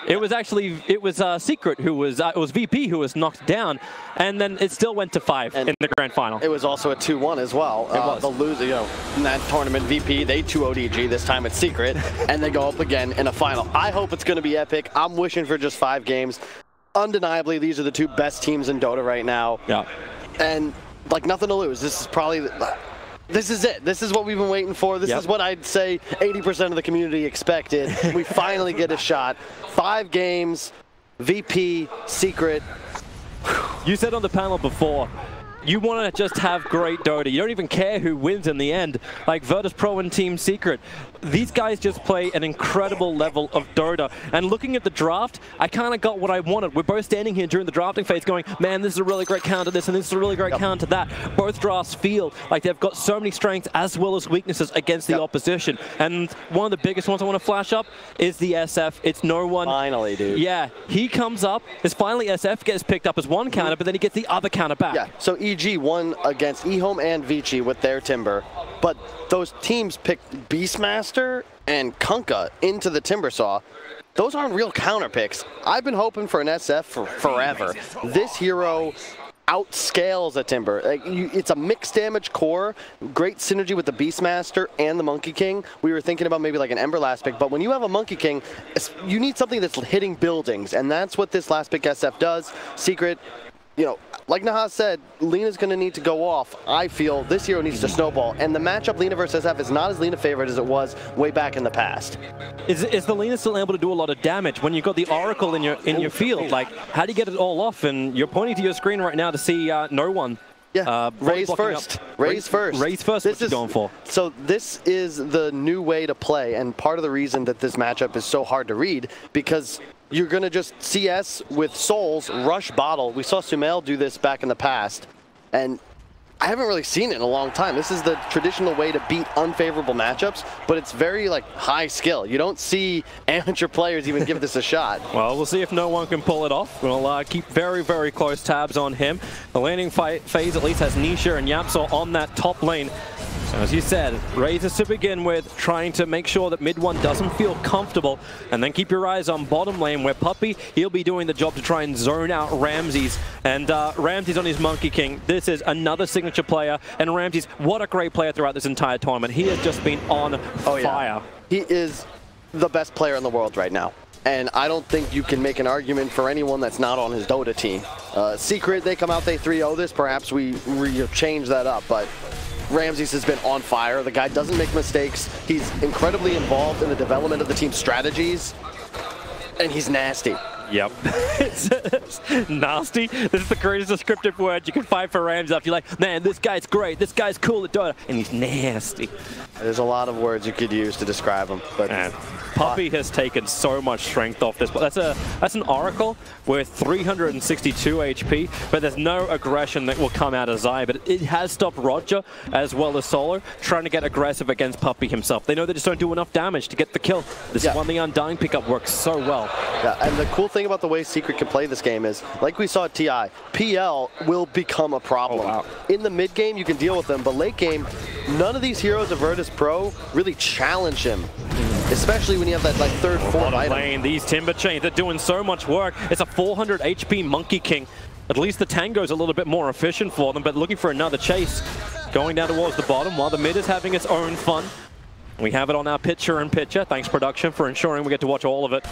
It was actually, it was Secret who was, it was VP who was knocked down, and then it still went to 5 in the grand final. It was also a 2-1 as well. It was. The loser, you know, in that tournament, VP, they 2-0'd EG, this time it's Secret, and they go up again in a final. I hope it's going to be epic. I'm wishing for just 5 games. Undeniably, these are the 2 best teams in Dota right now. Yeah. And, like, nothing to lose. This is probably... This is it. This is what we've been waiting for. This is what I'd say 80% of the community expected. We finally get a shot. 5 games, VP, Secret. You said on the panel before, you want to just have great Dota. You don't even care who wins in the end. Like Virtus.Pro and Team Secret. These guys just play an incredible level of Dota. And looking at the draft, I kind of got what I wanted. We're both standing here during the drafting phase going, man, this is a really great counter to this, and this is a really great counter to that. Both drafts feel like they've got so many strengths as well as weaknesses against the opposition. And one of the biggest ones I want to flash up is the SF. It's no one. Finally, dude. Yeah, he comes up. It's finally SF gets picked up as one counter, but then he gets the other counter back. Yeah, so EG won against eHome and Vici with their Timber, but those teams picked Beastmaster and Kunkka into the Timbersaw. Those aren't real counter picks. I've been hoping for an SF for forever. This hero outscales a Timber. Like, it's a mixed damage core, great synergy with the Beastmaster and the Monkey King. We were thinking about maybe like an Ember last pick, but when you have a Monkey King, you need something that's hitting buildings, and that's what this last pick SF does. Secret, you know, like Nahas said, Lena's going to need to go off. I feel this hero needs to snowball, and the matchup Lena versus SF is not as Lena favorite as it was way back in the past. Is the Lena still able to do a lot of damage when you've got the Oracle in your field? Like, how do you get it all off? And you're pointing to your screen right now to see no one. Yeah, raise first. Raise first. Raise first, what you're going for. So this is the new way to play, and part of the reason that this matchup is so hard to read, because you're going to just CS with Souls, rush bottle. We saw Sumail do this back in the past, and I haven't really seen it in a long time. This is the traditional way to beat unfavorable matchups, but it's very like high skill. You don't see amateur players even give this a shot. Well, we'll see if no one can pull it off. We'll keep very, very close tabs on him. The laning phase at least has Nisha and Yapsor on that top lane. So as you said, Razors to begin with, trying to make sure that mid one doesn't feel comfortable, and then keep your eyes on bottom lane where Puppey, he'll be doing the job to try and zone out Ramses. And Ramses on his Monkey King. This is another signature player, and Ramses, what a great player throughout this entire tournament. He has just been on fire. Yeah. He is the best player in the world right now. And I don't think you can make an argument for anyone that's not on his Dota team. Secret, they come out, they 3-0 this. Perhaps we change that up, but Ramses has been on fire. The guy doesn't make mistakes. He's incredibly involved in the development of the team's strategies, and he's nasty. Yep. It's nasty. This is the greatest descriptive word you can find for Ramses. You're like, man, this guy's great. This guy's cool at Dota, and he's nasty. There's a lot of words you could use to describe him, but Puppey has taken so much strength off this. That's an Oracle with 362 HP, but there's no aggression that will come out of Zai. But it has stopped Roger as well as Solo trying to get aggressive against Puppey himself. They know they just don't do enough damage to get the kill. This is when the Undying pickup works so well. Yeah, and the cool thing about the way Secret can play this game is, like we saw at TI, PL will become a problem. Oh, wow. In the mid game, you can deal with them, but late game, none of these heroes of Virtus.Pro really challenge him. Especially when you have that like third, fourth item. Lane, these Timber Chains, they're doing so much work. It's a 400 HP Monkey King. At least the Tango's a little bit more efficient for them, but looking for another chase. Going down towards the bottom while the mid is having its own fun. We have it on our picture-in-picture. Thanks, production, for ensuring we get to watch all of it.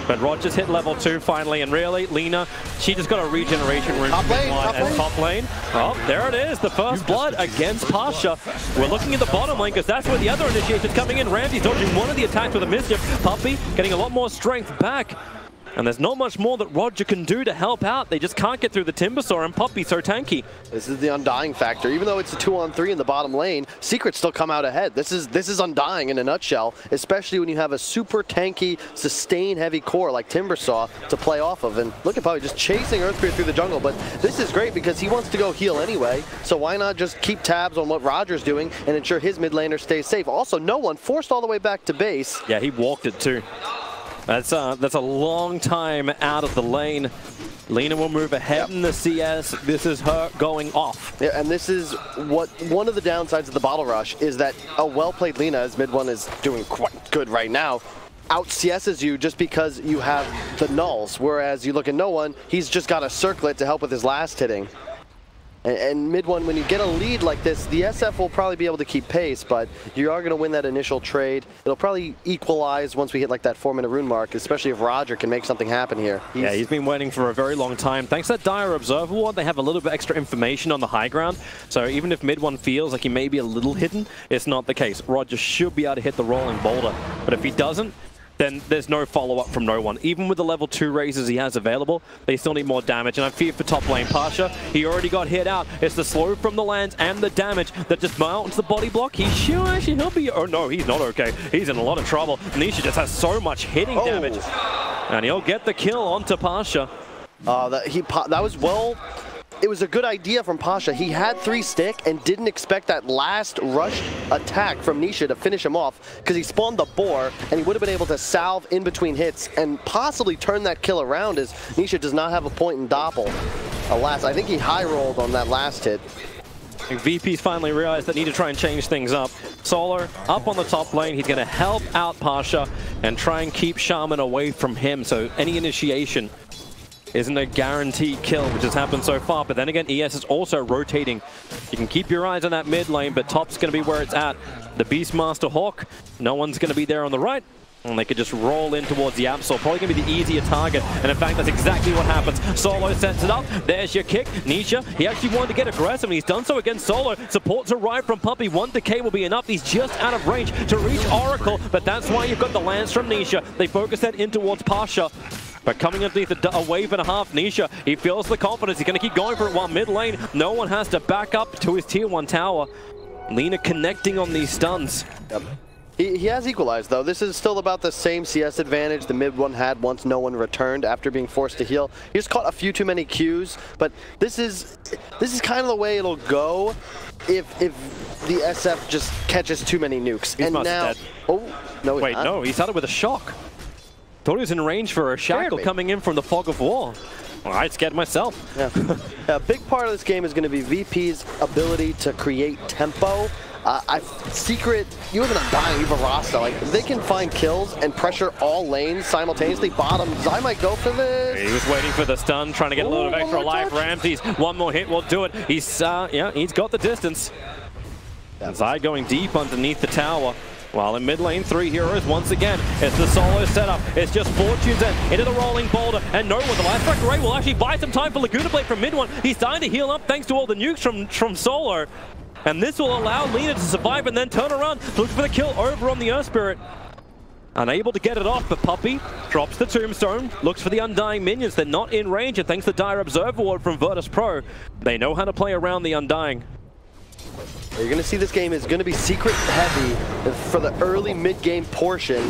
But Rogers hit level 2 finally, and really, Lena, she just got a regeneration room. Top lane. Oh, there it is, the first blood against Pasha. We're looking at the bottom lane, because that's where the other initiation's coming in. Ramsey dodging one of the attacks with a mischief. Puppey getting a lot more strength back. And there's not much more that Roger can do to help out. They just can't get through the Timbersaw, and Puppey so tanky. This is the Undying factor. Even though it's a 2-on-3 in the bottom lane, Secret still come out ahead. This is Undying in a nutshell, especially when you have a super tanky, sustain-heavy core like Timbersaw to play off of. And look at Puppey just chasing Earthspear through the jungle. But this is great because he wants to go heal anyway, so why not just keep tabs on what Roger's doing and ensure his mid laner stays safe. Also, no one forced all the way back to base. Yeah, he walked it too. That's a long time out of the lane. Lena will move ahead in the CS. This is her going off. Yeah, and this is what one of the downsides of the bottle rush is that a well-played Lena, as mid one is doing quite good right now, out CS's you just because you have the nulls, whereas you look at no one, he's just got a circlet to help with his last hitting. And mid one, when you get a lead like this, the SF will probably be able to keep pace, but you are going to win that initial trade. It'll probably equalize once we hit like that 4-minute rune mark, especially if Roger can make something happen here. He's been waiting for a very long time. Thanks to that dire observer ward, they have a little bit extra information on the high ground. So even if mid one feels like he may be a little hidden, it's not the case. Roger should be able to hit the rolling boulder. But if he doesn't, then there's no follow-up from no one. Even with the level 2 raises he has available, they still need more damage. And I fear for top lane Pasha, he already got hit out. It's the slow from the lands and the damage that just mounts the body block. He'll be, oh no, he's not okay. He's in a lot of trouble. Nisha just has so much hitting damage. And he'll get the kill onto Pasha. That was well... It was a good idea from Pasha. He had 3 stick and didn't expect that last rush attack from Nisha to finish him off because he spawned the boar and he would have been able to salve in between hits and possibly turn that kill around as Nisha does not have a point in Doppel. Alas, I think he high rolled on that last hit. VP's finally realized that need to try and change things up. Solar up on the top lane. He's going to help out Pasha and try and keep Shaman away from him. So any initiation isn't a guaranteed kill, which has happened so far. But then again, ES is also rotating. You can keep your eyes on that mid lane, but top's going to be where it's at. The Beastmaster Hawk, no one's going to be there on the right. And they could just roll in towards the Absol. Probably going to be the easier target. And in fact, that's exactly what happens. Solo sets it up. There's your kick. Nisha, he actually wanted to get aggressive, and he's done so against Solo. Support's arrived from Puppey. 1 decay will be enough. He's just out of range to reach Oracle. But that's why you've got the lance from Nisha. They focus that in towards Pasha. But coming underneath a wave and a half, Nisha, he feels the confidence. He's going to keep going for it while mid lane, no one has to back up to his tier 1 tower. Lina connecting on these stuns. Yep. He has equalized, though. This is still about the same CS advantage the mid one had once no one returned after being forced to heal. He just caught a few too many Qs, but this is kind of the way it'll go if the SF just catches too many nukes. He's now, dead. Oh no! Wait, no, he started with a shock. Thought he was in range for a shackle coming in from the fog of war. Well, I scared myself. Yeah. A big part of this game is going to be VP's ability to create tempo. Secret, you have an Undying, you have a Rasta. Like, they can find kills and pressure all lanes simultaneously. Bottoms, I might go for this. He was waiting for the stun, trying to get a little bit extra life. Ramses, 1 more hit will do it. He's got the distance. Zai going deep underneath the tower. While in mid lane, 3 heroes once again. It's the solo setup. It's just Fortune's into the rolling boulder. And no one, the last strike array will actually buy some time for Laguna Blade from mid one. He's starting to heal up thanks to all the nukes from Solo. And this will allow Lina to survive and then turn around, look for the kill over on the Earth Spirit. Unable to get it off, but Puppey drops the tombstone, looks for the Undying minions. They're not in range, and thanks to the Dire Observer Ward from Virtus.Pro, they know how to play around the Undying. You're going to see this game is going to be secret heavy for the early mid-game portion.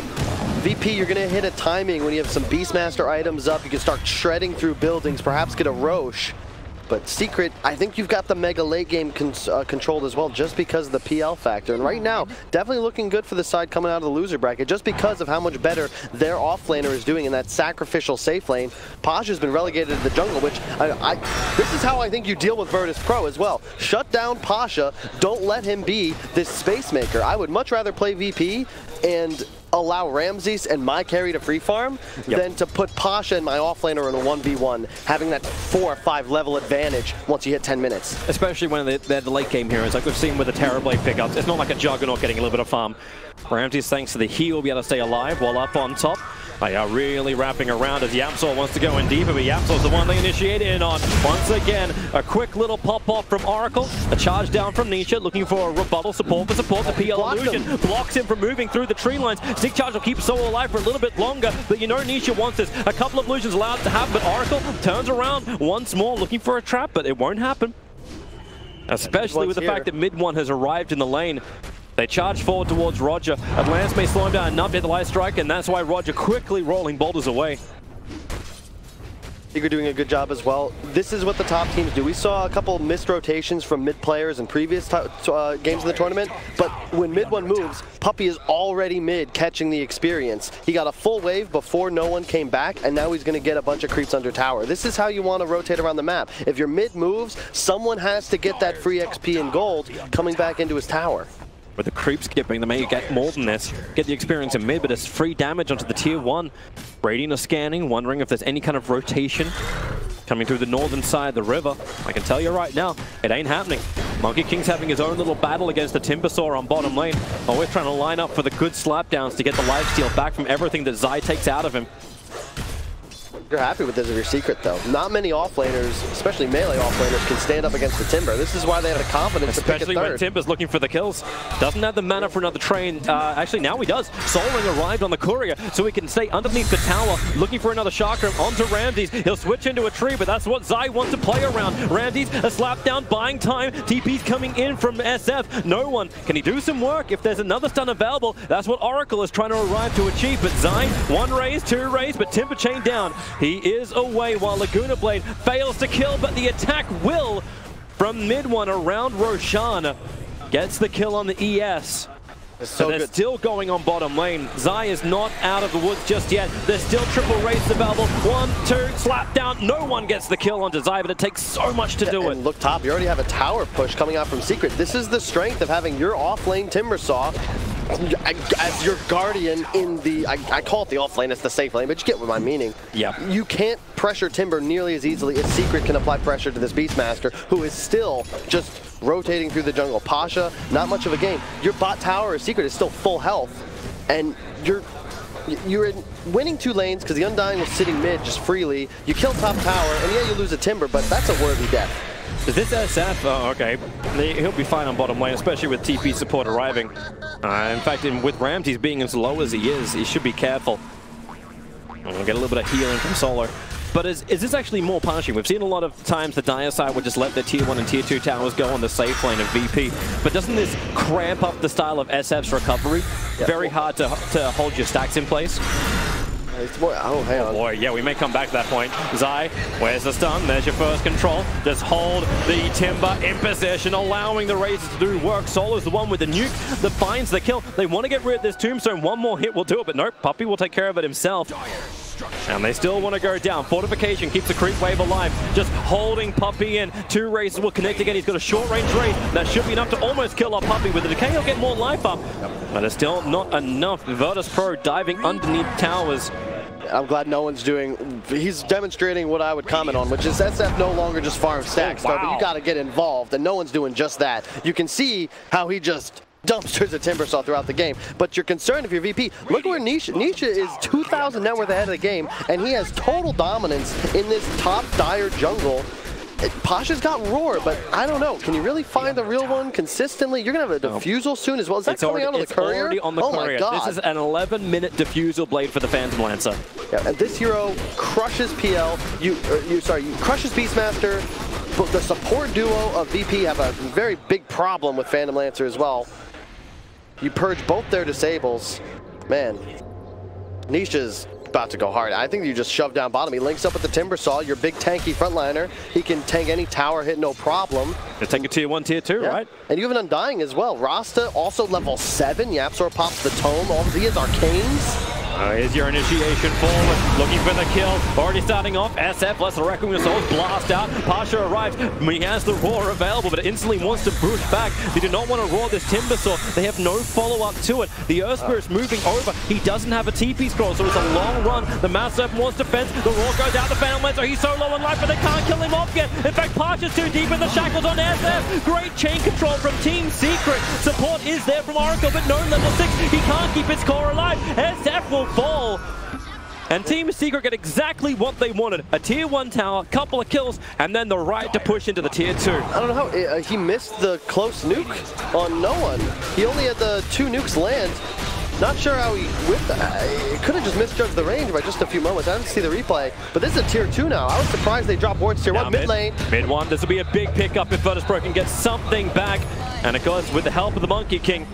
VP, you're going to hit a timing when you have some Beastmaster items up. You can start shredding through buildings, perhaps get a Roche. But Secret, I think you've got the mega late game controlled as well, just because of the PL factor. And right now, definitely looking good for the side coming out of the loser bracket, just because of how much better their offlaner is doing in that sacrificial safe lane. Pasha's been relegated to the jungle, which this is how I think you deal with Virtus.Pro as well. Shut down Pasha, don't let him be this space maker. I would much rather play VP and allow Ramses and my carry to free farm than to put Pasha and my offlaner in a 1v1, having that 4 or 5 level advantage once you hit 10 minutes. Especially when they're the late game heroes, like we've seen with the Terrorblade pickups. It's not like a Juggernaut getting a little bit of farm. Ramses, thanks to the heal, will be able to stay alive while up on top. They are really wrapping around as Yapsol wants to go in deeper, but Yapsol's the one they initiate in on. Once again, a quick little pop-off from Oracle, a charge down from Nisha, looking for a rebuttal support. The PL illusion blocks him from moving through the tree lines. Stick charge will keep Solo alive for a little bit longer, but you know Nisha wants this. A couple of illusions allowed to happen, but Oracle turns around once more, looking for a trap, but it won't happen. Especially with the fact that mid one has arrived in the lane. They charge forward towards Roger. Lance may slow him down enough to hit the light strike, and that's why Roger quickly rolling boulders away. You're doing a good job as well. This is what the top teams do. We saw a couple missed rotations from mid players in previous games of the tournament, but when mid one moves, Puppey is already mid catching the experience. He got a full wave before no one came back, and now he's going to get a bunch of creeps under tower. This is how you want to rotate around the map. If your mid moves, someone has to get that free XP and gold coming back into his tower. With the creep skipping, they may get more than this. Get the experience in mid, but it's free damage onto the tier 1. Radeon is scanning, wondering if there's any kind of rotation coming through the northern side of the river. I can tell you right now, it ain't happening. Monkey King's having his own little battle against the Timbersaw on bottom lane. Always trying to line up for the good slapdowns to get the lifesteal back from everything that Zai takes out of him. You're happy with this as your secret, though. Not many offlaners, especially melee offlaners, can stand up against the Timber. This is why they have the confidence to pick a third. Especially when Timber's looking for the kills. Doesn't have the mana for another train. Actually, now he does. Soul Ring arrived on the Courier, so he can stay underneath the tower, looking for another chakra onto Ramses. He'll switch into a tree, but that's what Zai wants to play around. Ramses, a slap down, buying time. TP's coming in from SF. No one. Can he do some work? If there's another stun available, that's what Oracle is trying to arrive to achieve. But Zai, 1 raise, 2 raise, but Timber chain down. He is away while Laguna Blade fails to kill, but the attack will from mid one around Roshan. Gets the kill on the ES. So they're still going on bottom lane. Zai is not out of the woods just yet. There's still triple raises available. 1, 2, slap down. No one gets the kill onto Zai, but it takes so much to do it. Look top, you already have a tower push coming out from Secret. This is the strength of having your off-lane Timbersaw as your guardian in the, I call it the off lane, it's the safe lane, but you get what I'm meaning. Yeah. You can't pressure Timber nearly as easily as Secret can apply pressure to this Beastmaster, who is still just rotating through the jungle. Pasha, not much of a game. Your bot tower as Secret is still full health, and you're winning 2 lanes because the Undying was sitting mid just freely. You kill top tower, and yeah, you lose a Timber, but that's a worthy death. Is this SF? Oh, okay. He'll be fine on bottom lane, especially with TP support arriving. In fact, with Ramses being as low as he is, he should be careful. We'll get a little bit of healing from Solo. But is this actually more punishing? We've seen a lot of times the Dire side would just let their tier 1 and tier 2 towers go on the safe lane of VP. But doesn't this cramp up the style of SF's recovery? Yep. Very hard to hold your stacks in place. Oh, hang on. Oh boy, yeah, we may come back to that point. Zai, where's the stun? There's your first control. Just hold the Timber in position, allowing the Razors to do work. Solo's the one with the nuke that finds the kill. They want to get rid of this Tombstone. 1 more hit will do it, but nope, Puppey will take care of it himself. And they still want to go down. Fortification keeps the creep wave alive. Just holding Puppey in. 2 races will connect again. He's got a short range race. That should be enough to almost kill our Puppey. With the decay, he'll get more life up. But it's still not enough. Virtus.Pro diving underneath towers. I'm glad no one's doing, he's demonstrating what I would comment on, which is SF no longer just farm stacks, but you got to get involved, and no one's doing just that. You can see how he just dumpsters a Timbersaw throughout the game, but you're concerned if you're VP. Look where Nisha is 2,000 net worth ahead of the game, and he has total dominance in this top Dire jungle. Pasha's got Roar, but I don't know. Can you really find the real one consistently? You're going to have a Diffusal soon as well. Is that coming out on the Courier? It's already on the Courier. My God. This is an 11-minute Diffusal blade for the Phantom Lancer. Yeah, and this hero crushes PL. You crushes Beastmaster. But the support duo of VP have a very big problem with Phantom Lancer as well. You purge both their disables. Man, Nisha's about to go hard. I think you just shove down bottom. He links up with the Timbersaw, your big tanky frontliner. He can tank any tower hit, no problem. You're tanking tier 1, tier 2, right? And you have an Undying as well. Rasta also level 7. Yapsor pops the Tome. He has Arcanes. Here's your initiation forward, looking for the kill. Already starting off, SF lets the Requiem of Souls blast out. Pasha arrives, he has the Roar available, but instantly wants to push back. They do not want to roar this Timbersaw. They have no follow-up to it. The Earth Spirit's moving over. He doesn't have a TP scroll, so it's a long run. The Mass Serpent wants defense. The Roar goes out the Phantom Lancer. He's so low in life, but they can't kill him off yet. In fact, Pasha's too deep in the shackles on SF. Great chain control from Team Secret. Support is there from Oracle, but no level 6. He can't keep his core alive. SF will fall. And Team Secret get exactly what they wanted. A tier 1 tower, couple of kills, and then the right to push into the tier 2. I don't know how, he missed the close nuke on no one. He only had the 2 nukes land. Not sure how he whipped that. He could have just misjudged the range by just a few moments. I didn't see the replay, but this is a tier 2 now. I was surprised they dropped wards tier 1 mid lane. Mid 1, this will be a big pickup if Virtus.Pro can get something back. And of course, with the help of the Monkey King,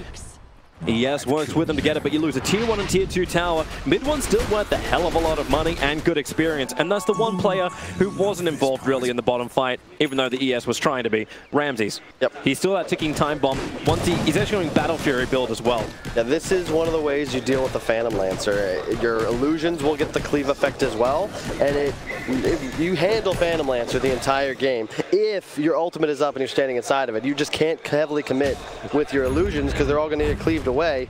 ES works with them together, but you lose a tier 1 and tier 2 tower. Mid 1's still worth a hell of a lot of money and good experience, and that's the one player who wasn't involved really in the bottom fight, even though the ES was trying to be. Ramses. Yep. He's still that ticking time bomb. Once he's actually going Battle Fury build as well. Yeah, this is one of the ways you deal with the Phantom Lancer. Your illusions will get the cleave effect as well, and You handle Phantom Lancer the entire game. If your ultimate is up and you're standing inside of it, you just can't heavily commit with your illusions because they're all going to get cleaved away.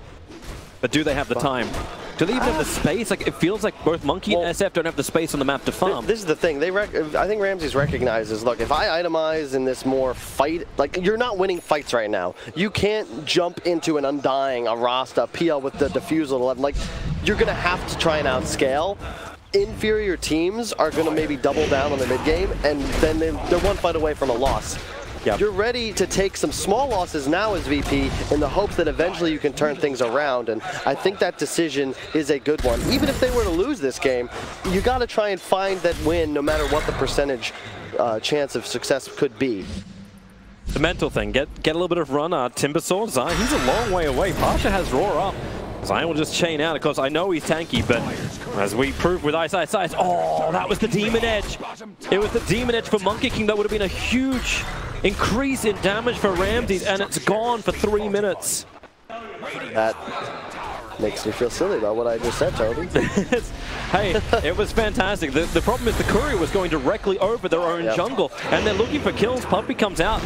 But do they have the time? Do they even have the space? Like, it feels like both Monkey and SF don't have the space on the map to farm. This is the thing. I think Ramses recognizes, look, if I itemize in this more fight, like, you're not winning fights right now. You can't jump into an Undying, a Rasta, PL with the Diffusal 11. Like, you're going to have to try and outscale. Inferior teams are going to maybe double down on the mid game, and then they're one fight away from a loss. Yep. You're ready to take some small losses now as VP in the hopes that eventually you can turn things around, and I think that decision is a good one. Even if they were to lose this game, you got to try and find that win no matter what the percentage chance of success could be. The mental thing, get a little bit of run. Timbersaw, Zion, he's a long way away. Pasha has Roar up. Zion will just chain out. Of course, I know he's tanky, but as we proved with iSkyCloud, oh, that was the Demon Edge. It was the Demon Edge for Monkey King. That would have been a huge increase in damage for Ramses, and it's gone for 3 minutes. That makes me feel silly about what I just said, Toby. Hey, it was fantastic. The problem is the courier was going directly over their own jungle, and they're looking for kills. Puppy comes out.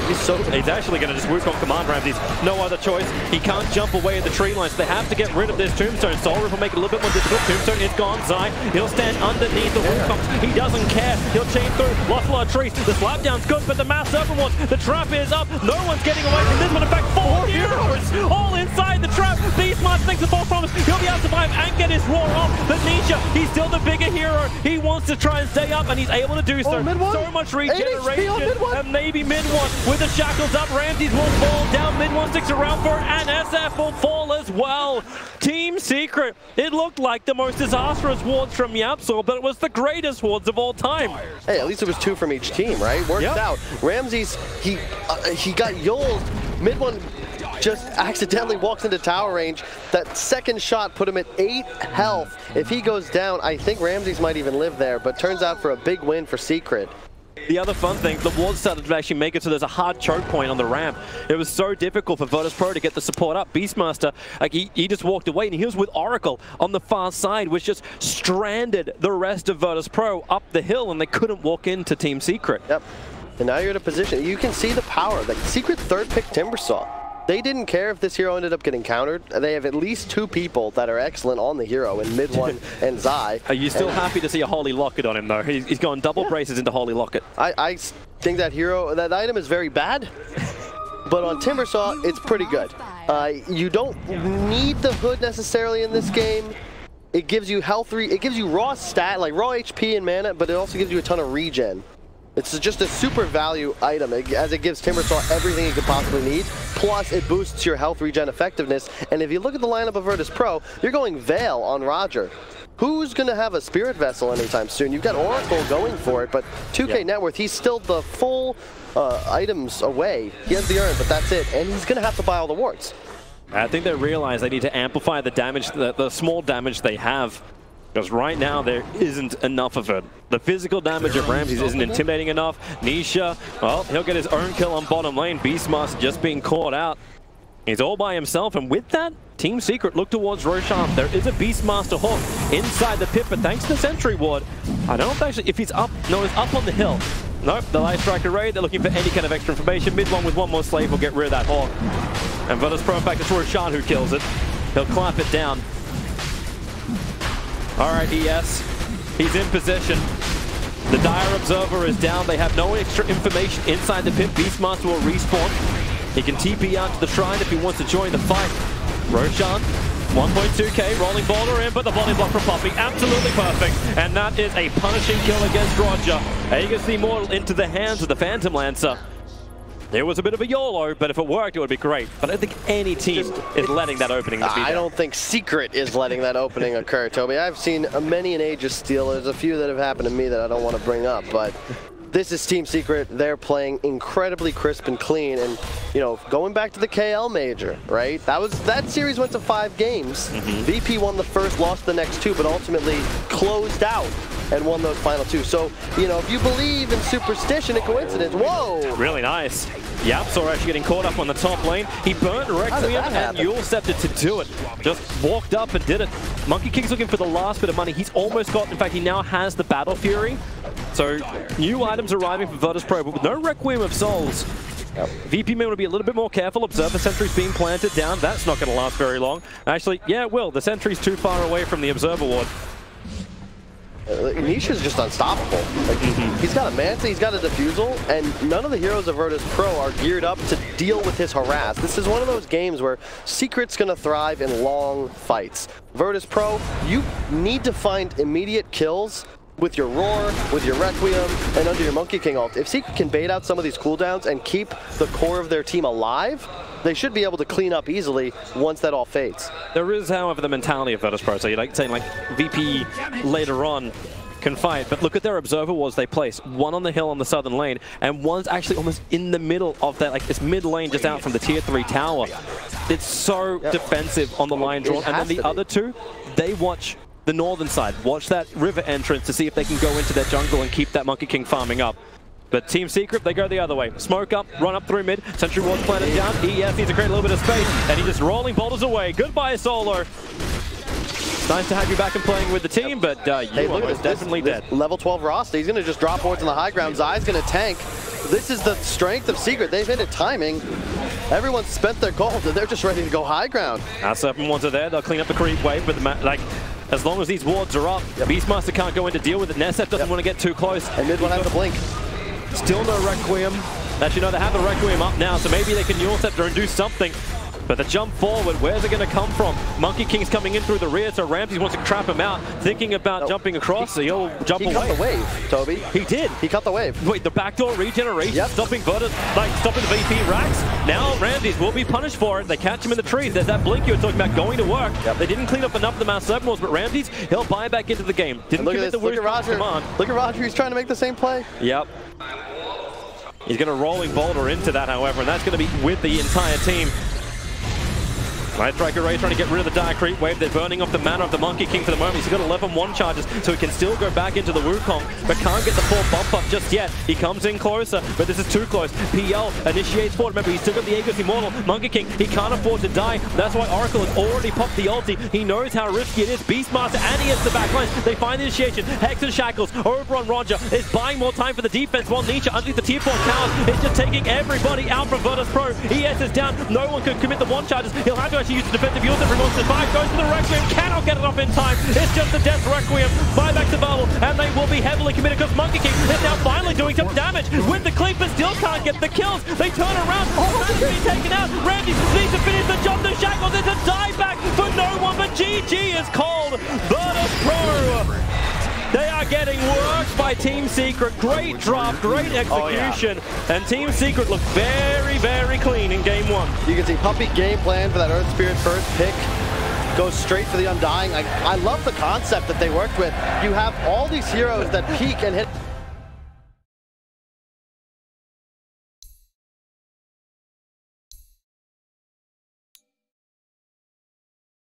He's actually going to just whoop on command Ramses. No other choice. He can't jump away at the tree line, so they have to get rid of this Tombstone. Soul Rip will make it a little bit more difficult. Tombstone is gone. Zai, he'll stand underneath the Wukong. He doesn't care. He'll chain through. Lost a lot of trees. The slapdown's good, but the Mass Serpent wants. The trap is up. No one's getting away from this one. In fact, 4 heroes all inside the trap. Beastmaster thinks the false promise. He'll be able to survive and get his roar off. But Nisha, he's still the bigger hero. He wants to try and stay up, and he's able to do so. So much regeneration. And maybe mid one. With the shackles up, Ramses will fall down, mid one sticks around for it, and SF will fall as well. Team Secret, it looked like the most disastrous wards from Yapsor, but it was the greatest wards of all time. Hey, at least it was 2 from each team, right? Worked out. Ramses, he got yoled. Mid one just accidentally walks into tower range. That second shot put him at 8 health. If he goes down, I think Ramses might even live there, but turns out for a big win for Secret. The other fun thing, the wards started to actually make it so there's a hard choke point on the ramp. It was so difficult for Virtus.Pro to get the support up. Beastmaster, like he just walked away, and he was with Oracle on the far side, which just stranded the rest of Virtus.Pro up the hill, and they couldn't walk into Team Secret. Yep. And now you're in a position, you can see the power. Like, Secret third pick Timbersaw. They didn't care if this hero ended up getting countered. They have at least 2 people that are excellent on the hero in mid one and Zai. Are you still happy to see a Holy Locket on him, though? He's gone double braces into Holy Locket. I think that hero, that item is very bad, but on Timbersaw, it's pretty good. You don't need the hood necessarily in this game. It gives you health, it gives you raw stat, like raw HP and mana, but it also gives you a ton of regen. It's just a super value item, as it gives Timbersaw everything it could possibly need, plus it boosts your health regen effectiveness. And if you look at the lineup of Virtus.Pro, you're going Veil on Roger. Who's going to have a Spirit Vessel anytime soon? You've got Oracle going for it, but 2K net worth, he's still the full items away. He has the urn, but that's it, and he's going to have to buy all the wards. I think they realize they need to amplify the damage, the small damage they have. Because right now, there isn't enough of it. The physical damage of Ramses isn't intimidating enough. Nisha, well, he'll get his own kill on bottom lane. Beastmaster just being caught out. He's all by himself, and with that, Team Secret look towards Roshan. There is a Beastmaster hook inside the pit, but thanks to the Sentry Ward, I don't know if he's up. No, he's up on the hill. Nope, the Light Striker raid, they're looking for any kind of extra information. Mid one with one more slave will get rid of that hawk. And Virtus.Pro, in fact, it's Roshan who kills it. He'll clamp it down. All right, ES, he's in position. The Dire Observer is down. They have no extra information inside the pit. Beastmaster will respawn. He can TP out to the shrine if he wants to join the fight. Roshan, 1.2k, rolling baller in, but the body block from Poppy, absolutely perfect. And that is a punishing kill against Roger. Aegis the Immortal into the hands of the Phantom Lancer. There was a bit of a YOLO, but if it worked, it would be great. But I don't think any team is letting that opening be I don't think Secret is letting that opening occur, Toby. I've seen many an Aegis steal. There's a few that have happened to me that I don't want to bring up, but this is Team Secret. They're playing incredibly crisp and clean, and you know, going back to the KL Major, right? That series went to 5 games. VP won the first, lost the next 2, but ultimately closed out and won those final 2. So, you know, if you believe in superstition and coincidence, whoa! Really nice. Yapsor actually getting caught up on the top lane. He burned Requiem and Yule stepped it to do it. Just walked up and did it. Monkey King's looking for the last bit of money. He's almost got, in fact, he now has the Battle Fury. So, new items arriving from Virtus.Pro, but with no Requiem of Souls. Yep. VP may want to be a little bit more careful. Observer Sentry's being planted down. That's not going to last very long. Actually, yeah, it will. The Sentry's too far away from the Observer Ward. Nisha's just unstoppable. Like, he's got a Manta, he's got a Diffusal, and none of the heroes of Virtus.Pro are geared up to deal with his harass. This is one of those games where Secret's going to thrive in long fights. Virtus.Pro, you need to find immediate kills with your Roar, with your Requiem, and under your Monkey King ult. If Secret can bait out some of these cooldowns and keep the core of their team alive, they should be able to clean up easily once that all fades. There is, however, the mentality of Virtus.Pro. So you're like saying, like, VP later on can fight, but look at their Observer Wards they place. One on the hill on the southern lane, and one's actually almost in the middle of that, like this mid lane just out from the tier 3 tower. It's so defensive on the line drawn, and then the other two, they watch the northern side, watch that river entrance to see if they can go into their jungle and keep that Monkey King farming up. But Team Secret, they go the other way. Smoke up, run up through mid, Sentry Ward's planted down, ES needs to create a little bit of space, and he's just rolling boulders away. Goodbye, Solo. It's nice to have you back and playing with the team, but you are definitely dead. Level 12 roster, he's going to just drop boards on the high ground. Zai's going to tank. This is the strength of Secret. They've hit it timing. Everyone's spent their gold, and they're just ready to go high ground. Our serpent ones are there. They'll clean up the creep wave, but like, as long as these wards are up, Beastmaster can't go in to deal with it. Nesep doesn't want to get too close. And mid one has to blink. Still no Requiem. Actually, no, they have the Requiem up now, so maybe they can Yule Scepter and do something. But the jump forward, where's it going to come from? Monkey King's coming in through the rear, so Ramsey wants to trap him out, thinking about jumping across, so he'll jump away. He cut the wave, Toby. He did. He cut the wave. Wait, the backdoor regeneration, stopping Virtus, like stopping the VP racks. Now Ramses will be punished for it. They catch him in the trees. There's that blink you were talking about going to work. They didn't clean up enough of the Mass Serpent Walls, but Ramses, he'll buy back into the game. Didn't commit the Woosh command. Look at Roger, he's trying to make the same play. Yep. He's going to rolling boulder into that, however, and that's going to be with the entire team. Night Striker Ray trying to get rid of the Dire Creep Wave. They're burning off the mana of the Monkey King for the moment. He's got 11-1 charges, so he can still go back into the Wukong, but can't get the full bump up just yet. He comes in closer, but this is too close. PL initiates forward. Remember, he's still got the Aegis Immortal. Monkey King, he can't afford to die. That's why Oracle has already popped the ulti. He knows how risky it is. Beastmaster and he hits the back lines. They find the initiation. Hex and Shackles over on Roger is buying more time for the defense, while Nisha underneath the tier 4 towers is just taking everybody out from Virtus.Pro. ES is down. No one can commit the 1 charges. He'll have to actually use the defensive use. Monster 5 goes to the Requiem, cannot get it off in time. It's just a death Requiem. Buyback to Bubble, and they will be heavily committed because Monkey King is now finally doing some damage with the cleave, but still can't get the kills. They turn around, that's being taken out. Randy needs to finish the job. The Shackles, there's a dieback for no one, but GG is called. Virtus.Pro. They are getting worked by Team Secret. Great draft, great execution, and Team Secret look very, very clean in game 1. You can see Puppy game plan for that Earth Spirit first pick. Goes straight for the Undying. I love the concept that they worked with. You have all these heroes that peak and hit